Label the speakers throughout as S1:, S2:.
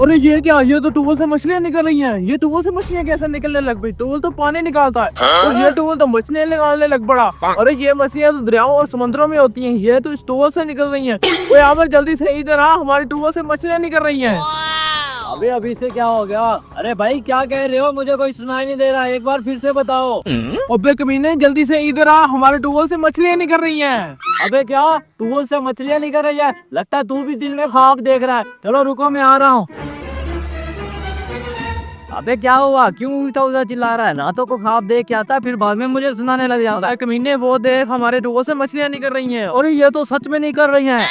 S1: अरे ये क्या, ये तो टूल से मछलियाँ निकल रही हैं। ये टूल से मछलियाँ कैसे निकलने लग गई? टूल तो पानी निकालता है और ये टूल तो मछलियाँ निकालने लग पड़ा। अरे ये मछलियाँ तो दरियाओं और समुद्रों में होती हैं, ये तो इस टूल से निकल रही हैं। ओए आमिर जल्दी से इधर आ, हमारे टूल से मछलियाँ निकल रही हैं।
S2: अबे अभी से क्या हो गया? अरे भाई क्या कह रहे हो? मुझे कोई सुनाई नहीं दे रहा, एक बार फिर से बताओ।
S1: अबे कमीने जल्दी से इधर आ, हमारे टूल से मछलियाँ निकल रही हैं।
S2: अबे क्या टूल से मछलियाँ निकल रही है? लगता है तू भी दिन में ख्वाब देख रहा है। चलो रुको, मैं आ रहा हूँ। अबे क्या हुआ? क्यों उल्टा उल्टा चिल्ला रहा है? रातों को ख्वाब देख के आता है, फिर बाद में मुझे सुनाने लग जाता है।
S1: कमीने वो देख, हमारे टूल से मछलियाँ निकल रही हैं।
S2: और ये तो सच में निकल रही हैं।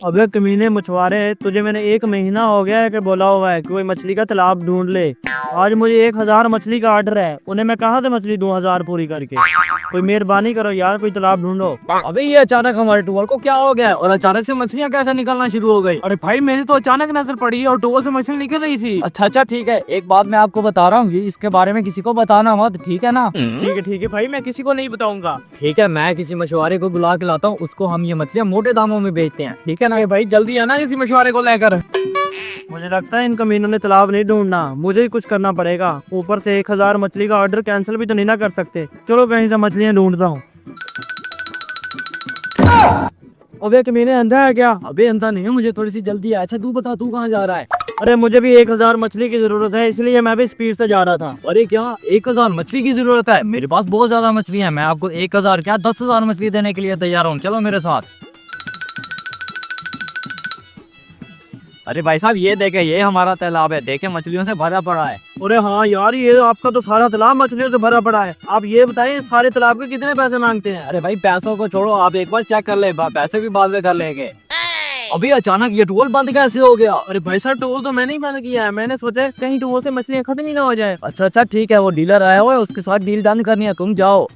S3: अबे कमीने मछुआरे, तुझे मैंने 1 महीना हो गया है कि बोला हुआ है कि कोई मछली का तालाब ढूंढ ले। आज मुझे 1000 मछली का ऑर्डर है, उन्हें मैं कहाँ से मछली दूं 1000 पूरी करके? कोई मेहरबानी करो यार, कोई तालाब ढूंढो।
S2: अबे ये अचानक हमारे टूल को क्या हो गया और अचानक से मछलियाँ कैसे निकलना शुरू हो गई?
S1: अरे भाई मेरी तो अचानक नजर पड़ी और टूल से मछली निकल रही थी।
S2: अच्छा ठीक है, एक बात मैं आपको बता रहा हूँ, इसके बारे में किसी को बताना मत, ठीक है ना?
S1: ठीक है भाई, मैं किसी को नहीं बताऊंगा।
S2: ठीक है, मैं किसी मछुआरे को बुला के लाता हूँ, उसको हम ये मछलियाँ मोटे दामों में बेचते हैं, ठीक है ना?
S1: अरे भाई जल्दी आना किसी मछुआरे को लेकर।
S3: मुझे लगता है इन कमीनों ने तालाब नहीं ढूंढना, मुझे ही कुछ करना पड़ेगा। ऊपर से 1000 मछली का ऑर्डर कैंसिल भी तो नहीं ना कर सकते। चलो कहीं से मछलियाँ ढूंढता हूँ। अबे कमीने अंधा है क्या?
S2: अबे अंधा नहीं है, मुझे थोड़ी सी जल्दी है। अच्छा तू बता, तू कहाँ जा रहा है?
S3: अरे मुझे भी 1000 मछली की जरूरत है, इसलिए मैं भी स्पीड से जा रहा था।
S2: अरे क्या 1000 मछली की जरूरत है? मेरे पास बहुत ज्यादा मछली है, मैं आपको 1000 क्या 10,000 मछली देने के लिए तैयार हूँ, चलो मेरे साथ। अरे भाई साहब ये देखे, ये हमारा तालाब है, देखे मछलियों से भरा पड़ा है।
S3: अरे हाँ यार, ये आपका तो सारा तालाब मछलियों से भरा पड़ा है। आप ये बताइए, सारे तालाब के कितने पैसे मांगते हैं?
S2: अरे भाई पैसों को छोड़ो, आप एक बार चेक कर ले, पैसे भी बाद में कर लेंगे। अभी अचानक ये टूल बंद कैसे हो गया?
S1: अरे भाई साहब टूल तो मैंने ही बंद किया है, मैंने सोचा कहीं टूल से मछलियाँ खत्म ही ना हो जाए।
S2: अच्छा ठीक है, वो डीलर आया हुआ है, उसके साथ डील डन करनी है, तुम जाओ।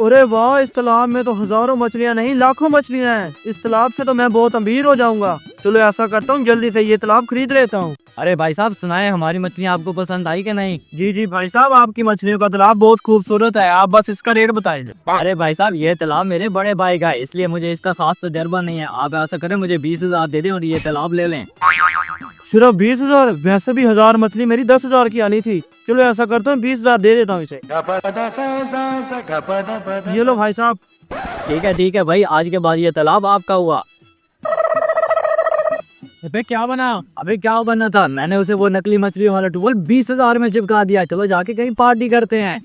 S3: अरे वाह, इस तालाब में तो हजारों मछलियाँ नहीं लाखों मछलियाँ हैं। इस तालाब से तो मैं बहुत अमीर हो जाऊंगा। चलो ऐसा करता हूँ, जल्दी से ये तालाब खरीद लेता हूँ।
S2: अरे भाई साहब सुनाए, हमारी मछलियाँ आपको पसंद आई कि नहीं?
S3: जी भाई साहब, आपकी मछलियों का तालाब बहुत खूबसूरत है, आप बस इसका रेट बताइए।
S2: अरे भाई साहब ये तालाब मेरे बड़े भाई का है, इसलिए मुझे इसका खास तजर्बा नहीं है। आप ऐसा करें, मुझे 20,000 दे दें और ये तालाब ले लें।
S3: सिर्फ 20,000? वैसे भी 1000 मछली मेरी 10,000 की आनी थी। चलो ऐसा करता हूँ, 20,000 दे देता हूँ इसे। ये लो भाई साहब।
S2: ठीक है भाई, आज के बाद ये तालाब आपका हुआ।
S1: अबे क्या बना?
S2: अबे क्या बनना था, मैंने उसे वो नकली मछली वाला टूल 20,000 में चिपका दिया। चलो जाके कहीं पार्टी करते हैं।